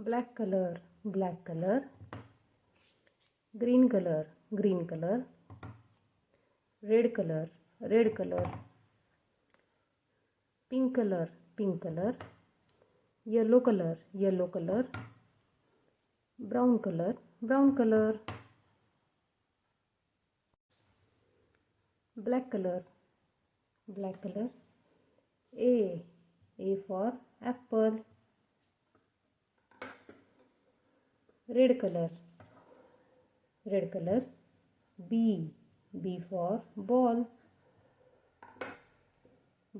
black color, black color, green color, green color, red color, red color, pink color, pink color, yellow color, yellow color, brown color, brown color, black color, black color, A for apple, red color, red color, B for ball,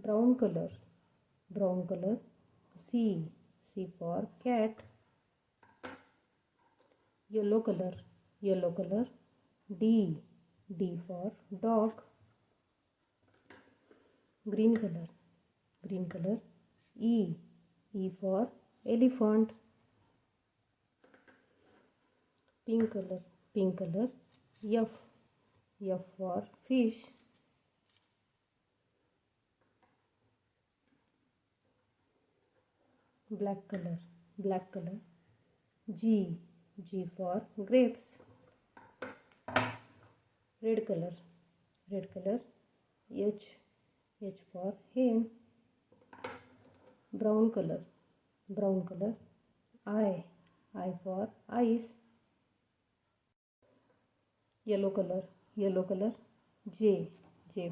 brown color, brown color, C for cat, yellow color, yellow color, D for dog, green color, green color, E for elephant, pink color, pink color, F for fish, black color, black color, G for grapes, red color, red color, H for hen, brown color, brown color, I for ice, yellow color, yellow color, J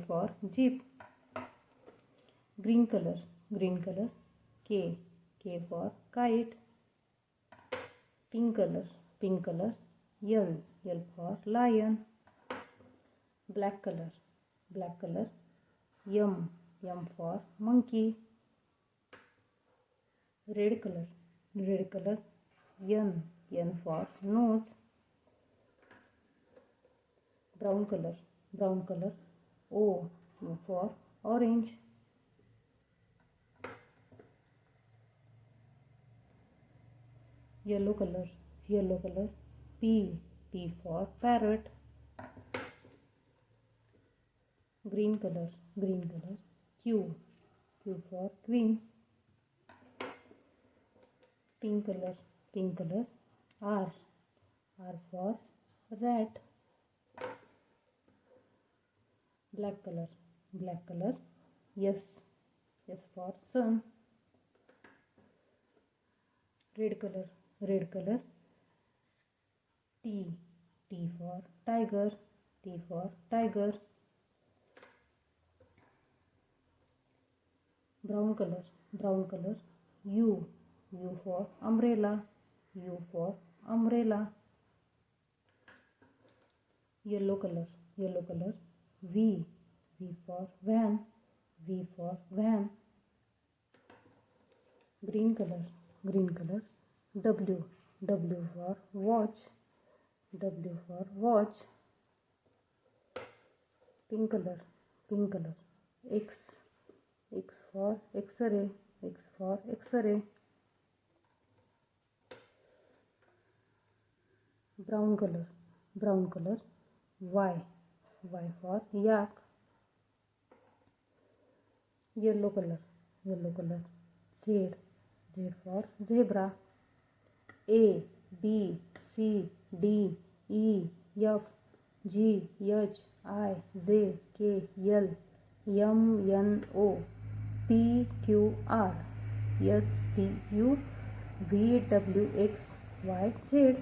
for jeep, green color, green color, K for kite, pink color, pink color, L for lion, black color, black color, M for monkey, red color, red color, N for nose, brown color, brown color, O for orange, yellow color, yellow color, P for parrot, green color, green color, Q for queen, pink color, pink color, R for rat, black color, black color, S for sun, red color, red color, T for tiger, T for tiger, brown color, brown color, U for umbrella, U for umbrella, yellow color, yellow color, V for van, V for van, green color, green color, W for watch, W for watch, pink color, pink color, X for X-ray, X for X-ray, brown color, brown color, Y for yak, yellow color, yellow color, Z for zebra, A B C D E F G H I J K L M N O P Q R S T U V W X Y Z.